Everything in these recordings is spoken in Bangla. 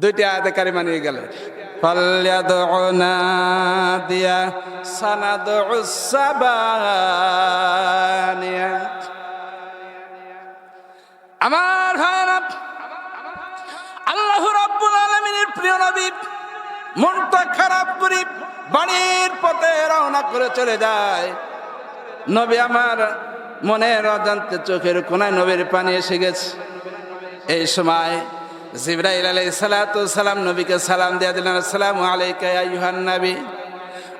দুইটি আয়াতে কারিমা নিয়ে গেলেন। ফালয়াদউনা দিয়া সানাদউস সাবানিয়া। আমার ভাইরা, আল্লাহ রাব্বুল আলামিনের প্রিয় নবী মনটা খারাপ করে বাড়ির পথে রওনা করে চলে যায়। নবী আমার মনের অজান্তে চোখের কোনায় নবীর পানি এসে গেছে। এই সময় জিবরাইল আলাইহিস সালাতু সালাম নবীকে সালাম দিয়ে দিলেন, আসসালামু আলাইকা ইয়া আইয়ুহান নবী।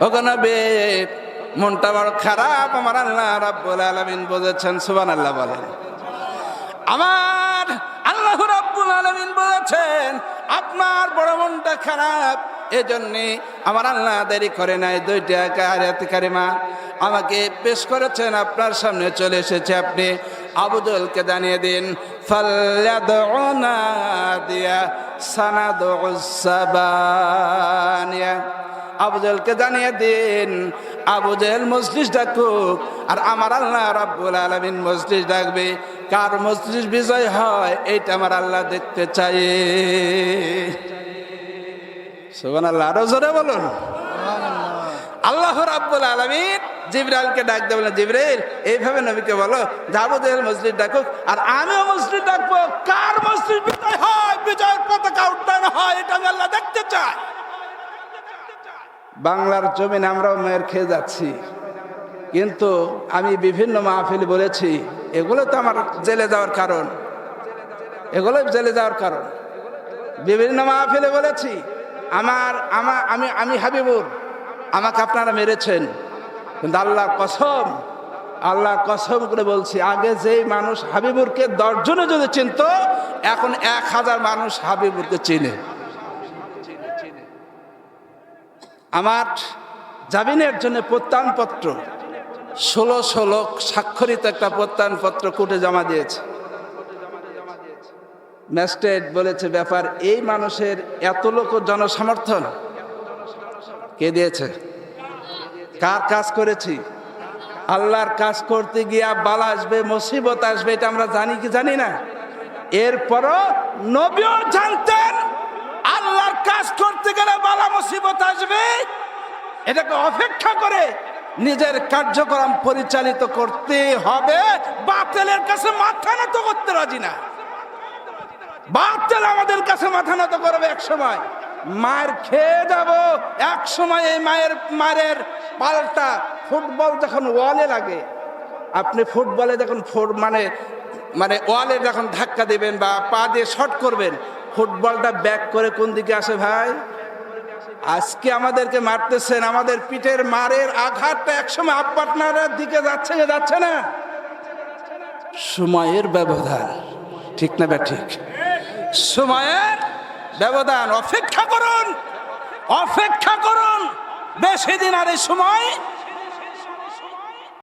ওগো নবী, মনটা বড় খারাপ আমার আল্লাহ রাব্বুল আলামিন বুঝেছেন। সুবহানাল্লাহ বলেন। আমার আল্লাহ রাব্বুল আলামিন বলেছেন আপনার বড় মনটা খারাপ, এজন্যে আমার আল্লাহ দেরি করে নাই, দুইটা আয়াত কারিমা আমাকে পেশ করেছেন, আপনার সামনে চলে এসেছে। আপনি আবু জহলকে জানিয়ে দিন, ফালয়াদউনা দিয়া সানাদউস সাবানিয়া। আবু জহলকে জানিয়ে দিন আবু জেহেল মজলিস ডাকুক, আর আমার আল্লাহ রাব্বুল আলামিন মজলিস ডাকবে। কার মজলিস বিজয় হয় এইটা আমার আল্লাহ দেখতে চাই। সুবহানাল্লাহ, আরো জোরে বলুন। আল্লাহ রাব্বুল আলামিন জিবরাইলকে ডাক দিয়ে বলেন, জিবরাইল এইভাবে নবীকে বলো যে আবু জেহেল মজলিস ডাকুক, আর আমিও মজলিস ডাকবো। কার মজলিস বিজয় হয়, বিজয়ের পতাকা উড্ডয়ন হয়, এটা আমি আল্লাহ দেখতে চাই। বাংলার জমিনে আমরাও মেয়ের খেয়ে যাচ্ছি, কিন্তু আমি বিভিন্ন মাহফিল বলেছি এগুলো তো আমার জেলে যাওয়ার কারণ, এগুলো জেলে যাওয়ার কারণ। বিভিন্ন মাহফিলে বলেছি আমি হাবিবুর, আমাকে আপনারা মেরেছেন, কিন্তু আল্লাহ কসম করে বলছি, আগে যেই মানুষ হাবিবুরকে 10 জনে যদি চিনত, এখন 1000 মানুষ হাবিবুরকে চিনে। আমার জামিনের জন্য প্রত্যয়নপত্র 1600 লোক স্বাক্ষরিত একটা প্রত্যয়নপত্র কোর্টে জমা দিয়েছে। ম্যাজিস্ট্রেট বলেছে, ব্যাপার এই মানুষের এত লোক জনসমর্থন কে দিয়েছে? কার কাজ করেছি? আল্লাহর কাজ করতে গিয়া বালা আসবে, মুসিবত আসবে, এটা আমরা জানি কি জানি না? এরপরও নবীও জানতেন আল্লাহর কাজ করতে গেলে বালা মুসিবত আসবে, এটাকে অপেক্ষা করে নিজের কার্যক্রম পরিচালিত করতে হবে। বাতিলের কাছে মাথা নত করতে রাজি না। বাতিল আমাদের কাছে মাথা নত করবে, এক সময় মায়ের খেয়ে যাব। এক সময় এই মায়ের পাল্টা ফুটবল যখন ওয়ালে লাগে, আপনি ফুটবলে যখন মানে ওয়ালে যখন ধাক্কা দিবেন বা পা দিয়ে শট করবেন, ফুটবলটা ব্যাক করে কোন দিকে আসে ভাই? আজকে আমাদেরকে মারতেছেন, আমাদের পিঠের মারের আঘাতটা একসময় আপনার দিকে যাচ্ছে না? সময়ের ব্যবধান, ঠিক না বা ঠিক? সময়ের ব্যবধান। অপেক্ষা করুন, বেশি দিন আর এই সময়